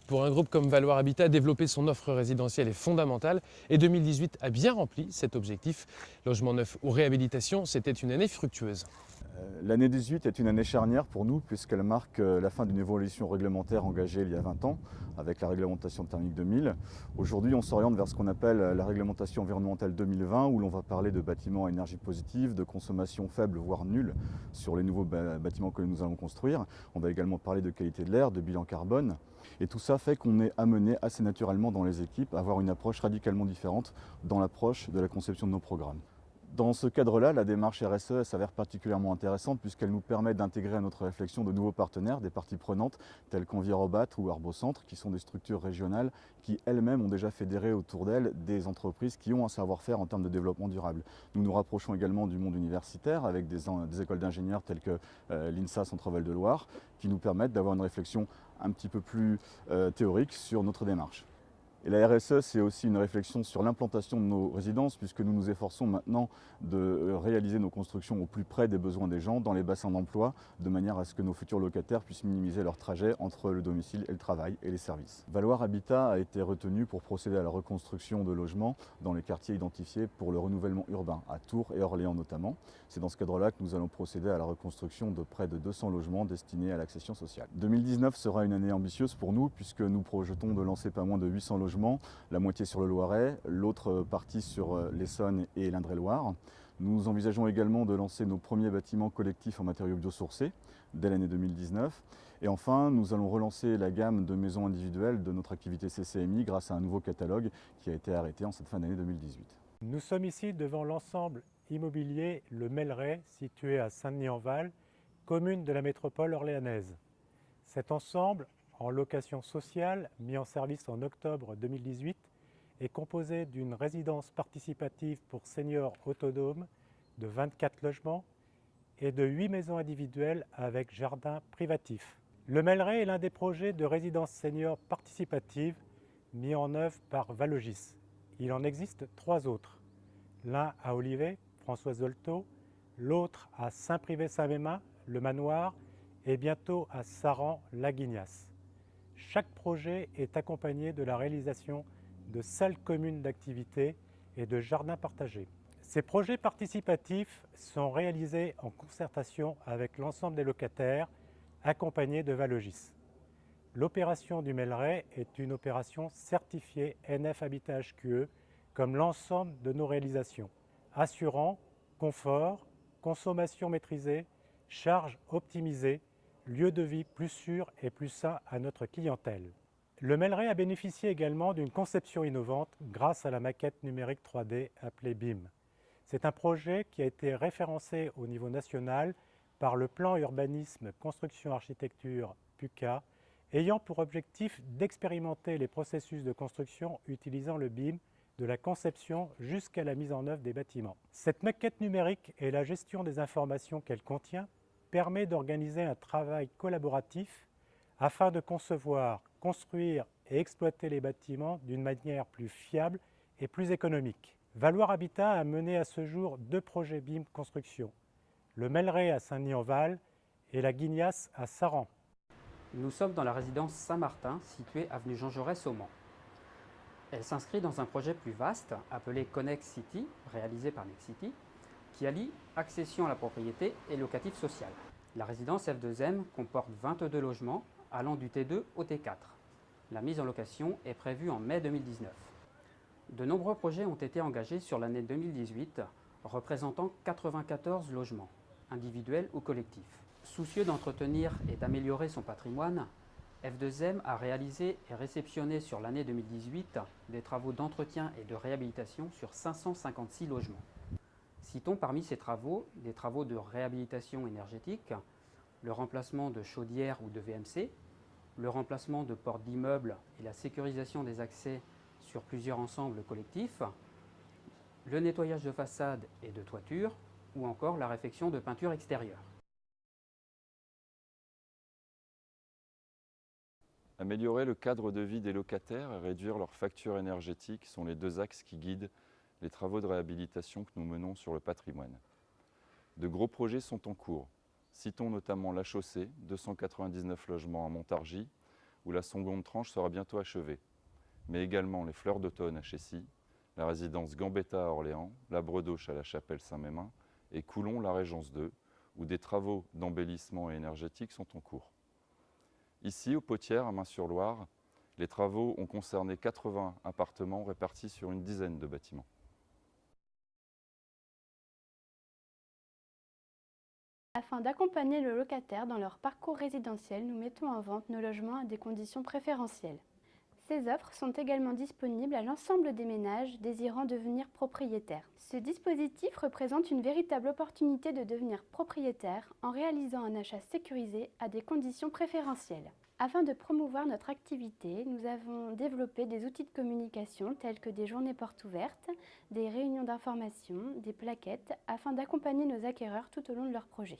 Pour un groupe comme Valoir Habitat, développer son offre résidentielle est fondamental et 2018 a bien rempli cet objectif. Logement neuf ou réhabilitation, c'était une année fructueuse. L'année 18 est une année charnière pour nous puisqu'elle marque la fin d'une évolution réglementaire engagée il y a 20 ans avec la réglementation thermique 2000. Aujourd'hui, on s'oriente vers ce qu'on appelle la réglementation environnementale 2020 où l'on va parler de bâtiments à énergie positive, de consommation faible voire nulle sur les nouveaux bâtiments que nous allons construire. On va également parler de qualité de l'air, de bilan carbone. Et tout ça fait qu'on est amené assez naturellement dans les équipes à avoir une approche radicalement différente dans l'approche de la conception de nos programmes. Dans ce cadre-là, la démarche RSE s'avère particulièrement intéressante puisqu'elle nous permet d'intégrer à notre réflexion de nouveaux partenaires, des parties prenantes telles qu'Envirobat ou Arbocentre, qui sont des structures régionales qui elles-mêmes ont déjà fédéré autour d'elles des entreprises qui ont un savoir-faire en termes de développement durable. Nous nous rapprochons également du monde universitaire avec des écoles d'ingénieurs telles que l'INSA Centre-Val de Loire qui nous permettent d'avoir une réflexion un petit peu plus théorique sur notre démarche. Et la RSE, c'est aussi une réflexion sur l'implantation de nos résidences, puisque nous nous efforçons maintenant de réaliser nos constructions au plus près des besoins des gens, dans les bassins d'emploi, de manière à ce que nos futurs locataires puissent minimiser leur trajet entre le domicile et le travail et les services. Valoir Habitat a été retenu pour procéder à la reconstruction de logements dans les quartiers identifiés pour le renouvellement urbain, à Tours et Orléans notamment. C'est dans ce cadre-là que nous allons procéder à la reconstruction de près de 200 logements destinés à l'accession sociale. 2019 sera une année ambitieuse pour nous, puisque nous projetons de lancer pas moins de 800 logements, la moitié sur le Loiret, l'autre partie sur l'Essonne et l'Indre-et-Loire. Nous envisageons également de lancer nos premiers bâtiments collectifs en matériaux biosourcés dès l'année 2019. Et enfin, nous allons relancer la gamme de maisons individuelles de notre activité CCMI grâce à un nouveau catalogue qui a été arrêté en cette fin d'année 2018. Nous sommes ici devant l'ensemble immobilier Le Melleret, situé à Saint-Denis-en-Val, commune de la métropole orléanaise. Cet ensemble, en location sociale, mis en service en octobre 2018, est composé d'une résidence participative pour seniors autonomes de 24 logements et de 8 maisons individuelles avec jardin privatif. Le Melleret est l'un des projets de résidence senior participative mis en œuvre par Valogis. Il en existe 3 autres. L'un à Olivet, Françoise Dolto, l'autre à Saint-Privé-Saint-Mémin, le Manoir, et bientôt à Saran, la Guignasse. Chaque projet est accompagné de la réalisation de salles communes d'activité et de jardins partagés. Ces projets participatifs sont réalisés en concertation avec l'ensemble des locataires, accompagnés de Valogis. L'opération du Melleret est une opération certifiée NF Habitat HQE, comme l'ensemble de nos réalisations, assurant confort, consommation maîtrisée, charges optimisées, lieu de vie plus sûr et plus sain à notre clientèle. Le Melleret a bénéficié également d'une conception innovante grâce à la maquette numérique 3D appelée BIM. C'est un projet qui a été référencé au niveau national par le plan urbanisme construction architecture PUCA, ayant pour objectif d'expérimenter les processus de construction utilisant le BIM de la conception jusqu'à la mise en œuvre des bâtiments. Cette maquette numérique et la gestion des informations qu'elle contient permet d'organiser un travail collaboratif afin de concevoir, construire et exploiter les bâtiments d'une manière plus fiable et plus économique. Valoir Habitat a mené à ce jour 2 projets BIM construction, le Melleret à Saint-Denis-en-Val et la Guignasse à Saran. Nous sommes dans la résidence Saint-Martin, située avenue Jean Jaurès au Mans. Elle s'inscrit dans un projet plus vaste, appelé Connect City, réalisé par Nexity, qui allie accession à la propriété et locatif social. La résidence F2M comporte 22 logements, allant du T2 au T4. La mise en location est prévue en mai 2019. De nombreux projets ont été engagés sur l'année 2018, représentant 94 logements, individuels ou collectifs. Soucieux d'entretenir et d'améliorer son patrimoine, F2M a réalisé et réceptionné sur l'année 2018 des travaux d'entretien et de réhabilitation sur 556 logements. Citons parmi ces travaux des travaux de réhabilitation énergétique, le remplacement de chaudières ou de VMC, le remplacement de portes d'immeubles et la sécurisation des accès sur plusieurs ensembles collectifs, le nettoyage de façade et de toiture, ou encore la réfection de peinture extérieure. Améliorer le cadre de vie des locataires et réduire leurs factures énergétiques sont les 2 axes qui guident les travaux de réhabilitation que nous menons sur le patrimoine. De gros projets sont en cours. Citons notamment La Chaussée, 299 logements à Montargis, où la seconde tranche sera bientôt achevée, mais également les Fleurs d'automne à Chessy, la résidence Gambetta à Orléans, la Bredoche à la Chapelle Saint-Mémin et Coulon la Régence 2, où des travaux d'embellissement et énergétique sont en cours. Ici, aux Potières, à Main-sur-Loire, les travaux ont concerné 80 appartements répartis sur une dizaine de bâtiments. Afin d'accompagner le locataire dans leur parcours résidentiel, nous mettons en vente nos logements à des conditions préférentielles. Ces offres sont également disponibles à l'ensemble des ménages désirant devenir propriétaires. Ce dispositif représente une véritable opportunité de devenir propriétaire en réalisant un achat sécurisé à des conditions préférentielles. Afin de promouvoir notre activité, nous avons développé des outils de communication tels que des journées portes ouvertes, des réunions d'information, des plaquettes, afin d'accompagner nos acquéreurs tout au long de leur projet.